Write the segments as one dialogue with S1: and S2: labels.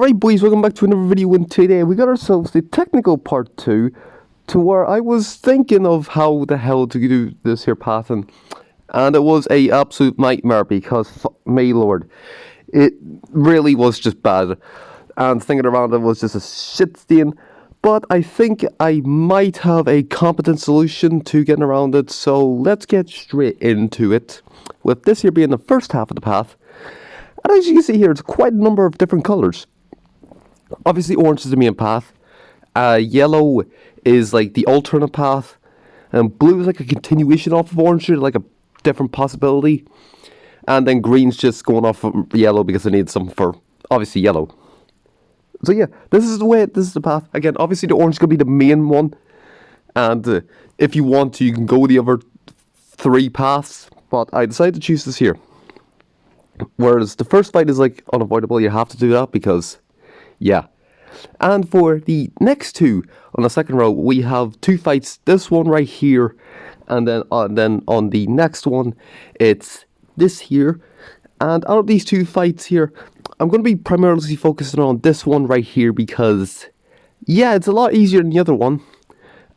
S1: Alright boys, welcome back to another video, and today we got ourselves the technical part 2 to where I was thinking of how the hell to do this here pattern, and it was a absolute nightmare because, my lord, it really was just bad, and thinking around it was just a shit stain. But I think I might have a competent solution to getting around it, so let's get straight into it, with this here being the first half of the path. And as you can see here, it's quite a number of different colours. Obviously orange is the main path, yellow is like the alternate path, and blue is like a continuation off of orange, like a different possibility, and then green's just going off of yellow because it needs something for obviously yellow. So yeah, this is the path. Again, obviously the orange is going to be the main one, and if you want to, you can go the other 3 paths, but I decided to choose this here. Whereas the first fight is like unavoidable, you have to do that because, yeah. And for the next 2 on the second row, we have 2 fights. This one right here, and then on the next one, it's this here. And out of these 2 fights here, I'm going to be primarily focusing on this one right here because, yeah, it's a lot easier than the other one.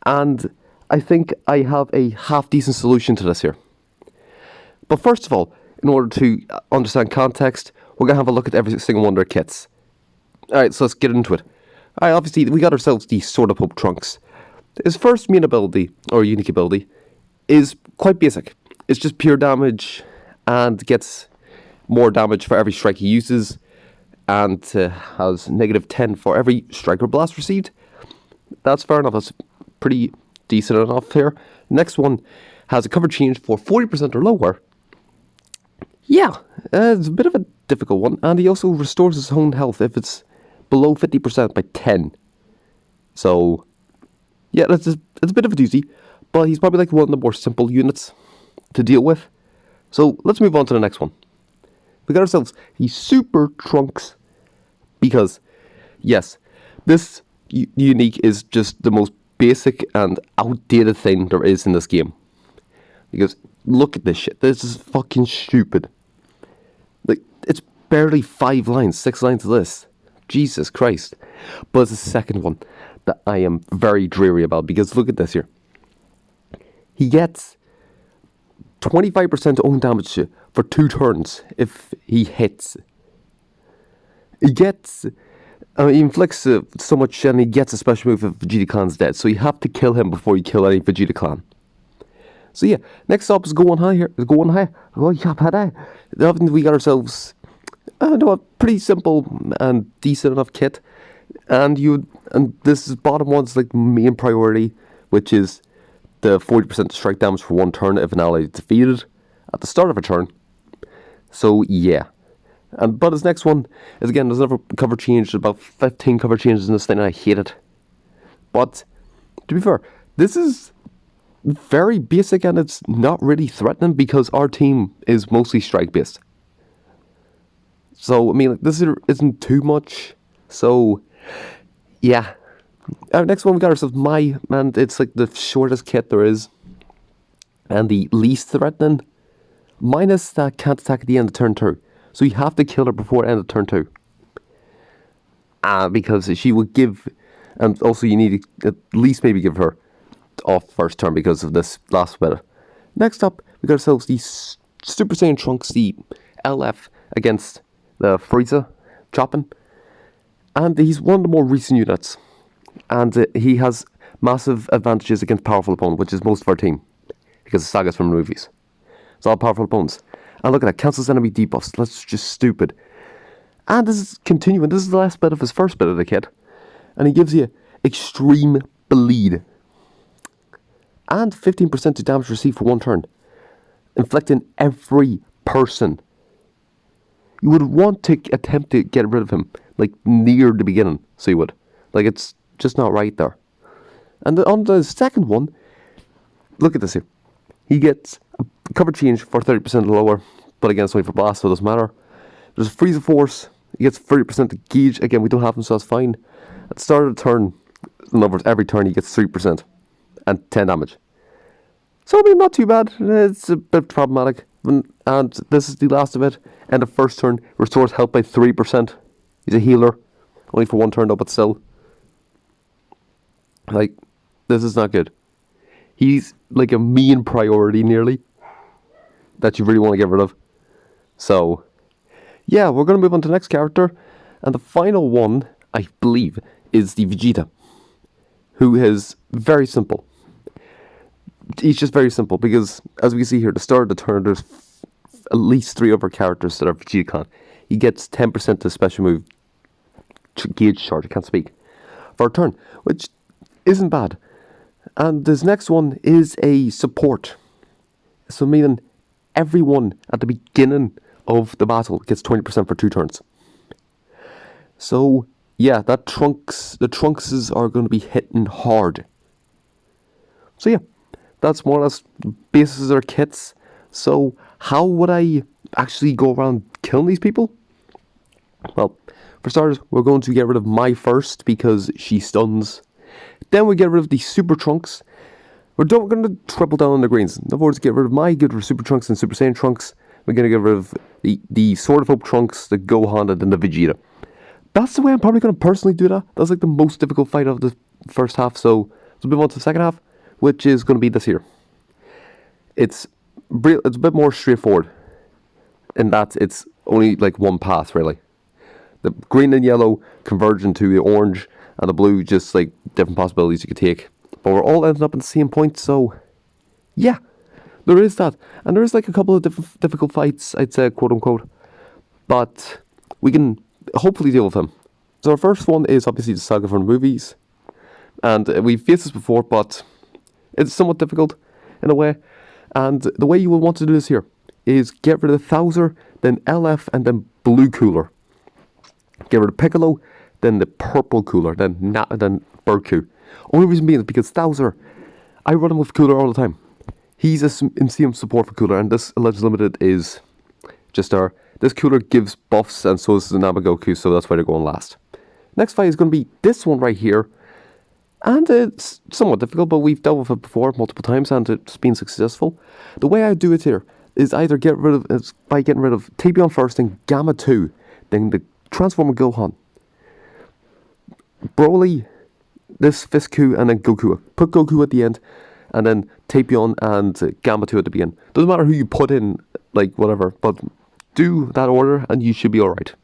S1: And I think I have a half-decent solution to this here. But first of all, in order to understand context, we're going to have a look at every single one of their kits. Alright, so let's get into it. Alright, obviously, we got ourselves the Sword of Hope Trunks. His first main ability, or unique ability, is quite basic. It's just pure damage, and gets more damage for every strike he uses, and has -10 for every strike or blast received. That's fair enough, that's pretty decent enough here. Next one has a cover change for 40% or lower. Yeah, it's a bit of a difficult one, and he also restores his own health if it's below 50% by 10. So, yeah, it's a bit of a doozy, but he's probably like one of the more simple units to deal with. So, let's move on to the next one. We got ourselves the Super Trunks, because, yes, this unique is just the most basic and outdated thing there is in this game. Because, look at this shit, this is fucking stupid. Like, it's barely 5 lines, 6 lines of this. Jesus Christ. But it's the second one that I am very dreary about, because look at this here. He gets 25% own damage for 2 turns if he hits. He gets, he inflicts so much, and he gets a special move if Vegeta Clan's dead. So you have to kill him before you kill any Vegeta Clan. So yeah, next up is going high here. Going high. Oh yeah, we got ourselves a pretty simple and decent enough kit, and this is bottom one's like main priority, which is the 40% strike damage for 1 turn if an ally is defeated at the start of a turn. So yeah, but his next one is, again, there's another cover change. There's about 15 cover changes in this thing, and I hate it. But to be fair, this is very basic, and it's not really threatening because our team is mostly strike based. So I mean, like, this isn't too much. So yeah, our next one we got ourselves and it's like the shortest kit there is, and the least threatening. Minus that can't attack at the end of turn 2, so you have to kill her before the end of turn 2. Because she would give, and also you need to at least maybe give her off first turn because of this last bit. Next up, we got ourselves the Super Saiyan Trunks, the LF against the Frieza chopping, and he's one of the more recent units, and he has massive advantages against powerful opponents, which is most of our team because the Saga's from the movies. It's all powerful opponents, and look at that, cancels enemy debuffs. That's just stupid. And this is continuing. This is the last bit of his first bit of the kit, and he gives you extreme bleed. And 15% to damage received for 1 turn, inflicting every person. You would want to attempt to get rid of him, like, near the beginning, so you would. Like, it's just not right there. And on the second one, look at this here. He gets a cover change for 30% lower, but again, it's only for blast, so it doesn't matter. There's a Frieza Force, he gets 30% to gauge. Again, we don't have him, so that's fine. At the start of the turn, in other words, every turn he gets 3%. And 10 damage. So I mean, not too bad. It's a bit problematic. And this is the last of it. And the first turn restores health by 3%. He's a healer. Only for one turn though, but still. Like, this is not good. He's like a main priority nearly that you really want to get rid of. So, yeah, we're going to move on to the next character. And the final one, I believe, is the Vegeta, who is very simple. He's just very simple because, as we see here, at the start of the turn, there's at least 3 other characters that are Vegeta Clan. He gets 10% to special move gauge charge, I can't speak, for a turn, which isn't bad. And this next one is a support. So meaning everyone at the beginning of the battle gets 20% for 2 turns. So yeah, the Trunkses are going to be hitting hard. So yeah, that's more or less basis of their kits. So how would I actually go around killing these people? Well, for starters, we're going to get rid of Mai first because she stuns. Then we get rid of the Super Trunks. We're going to triple down on the greens. In other words, get rid of Mai, get rid of Super Trunks and Super Saiyan Trunks. We're going to get rid of the Sword of Hope Trunks, the Gohan, and then the Vegeta. That's the way I'm probably going to personally do that. That's like the most difficult fight of the first half. So let's move on to the second half, which is going to be this here. It's a bit more straightforward in that it's only like one path, really. The green and yellow converge into the orange, and the blue just like different possibilities you could take. But we're all ending up in the same point, so yeah, there is that. And there is like a couple of difficult fights, I'd say, quote unquote. But we can hopefully deal with them. So our first one is obviously the saga from the movies. And we've faced this before, but it's somewhat difficult in a way. And the way you will want to do this here is get rid of Thouser, then LF, and then Blue Cooler. Get rid of Piccolo, then the Purple Cooler, then Burku. Only reason being is because Thouser, I run him with Cooler all the time. He's a MCM support for Cooler, and this Alleged Limited is just this Cooler gives buffs, and so is the Namagoku, so that's why they're going last. Next fight is going to be this one right here. And it's somewhat difficult, but we've dealt with it before multiple times, and it's been successful. The way I do it here is either by getting rid of Tapion first, then Gamma 2, then the Transformer Gohan, Broly, this Fisk-Ku, and then Goku. Put Goku at the end, and then Tapion and Gamma 2 at the beginning. Doesn't matter who you put in, like whatever, but do that order and you should be alright.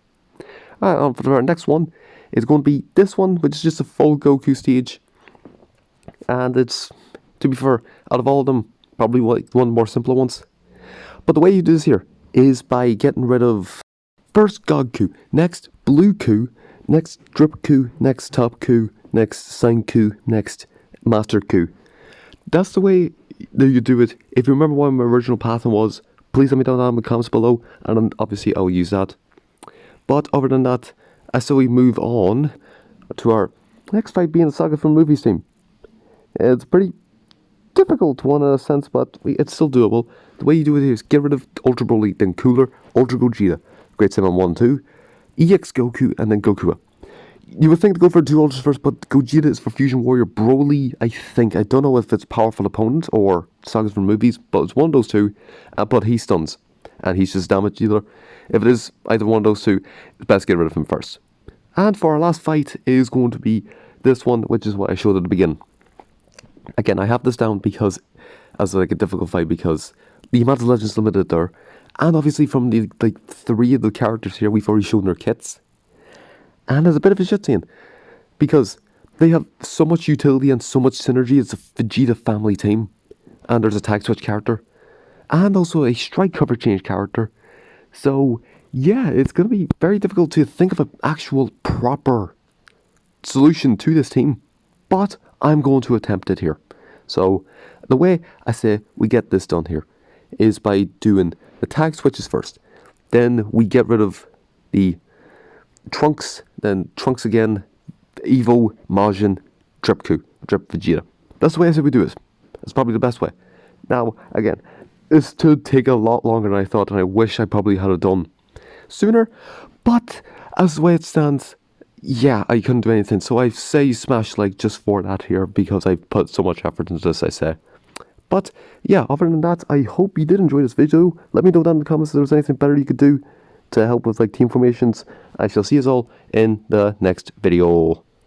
S1: Alright, for our next one, it's going to be this one, which is just a full Goku stage. And it's, to be fair, out of all of them, probably one of the more simpler ones. But the way you do this here is by getting rid of first God Ku, next Blue Ku, next Drip Ku, next Top Ku, next Sign Ku, next Master Ku. That's the way that you do it. If you remember what my original pattern was, please let me know in the comments below, and then obviously I'll use that. But other than that, so we move on to our next fight being the Saga from Movies team. It's a pretty difficult one in a sense, but it's still doable. The way you do it is get rid of Ultra Broly, then Cooler, Ultra Gogeta, Great Saiyan 1, 2, EX Goku, and then Gokua. You would think to go for 2 Ultras first, but Gogeta is for Fusion Warrior. Broly, I don't know if it's Powerful Opponent or Sagas from Movies, but it's one of those two. But he stuns, and he's just damage dealer. If it is either one of those two, it's best to get rid of him first. And for our last fight is going to be this one, which is what I showed at the beginning. Again, I have this down because as like a difficult fight because the amount of Legends Limited there, and obviously from the 3 of the characters here, we've already shown their kits. And there's a bit of a shit scene because they have so much utility and so much synergy. It's a Vegeta family team, and there's a tag switch character, and also a strike cover change character. So yeah, it's going to be very difficult to think of an actual proper solution to this team, but I'm going to attempt it here. So the way I say we get this done here is by doing the tag switches first. Then we get rid of the Trunks, then Trunks again, Evo, Majin, Drip Vegeta. That's the way I say we do it. It's probably the best way. Now, again, this could take a lot longer than I thought, and I wish I probably had it done sooner. But as the way it stands, yeah, I couldn't do anything. So I say smash like just for that here because I've put so much effort into this, I say. But yeah, other than that, I hope you did enjoy this video. Let me know down in the comments if there was anything better you could do. to help with like team formations. I shall see you all in the next video.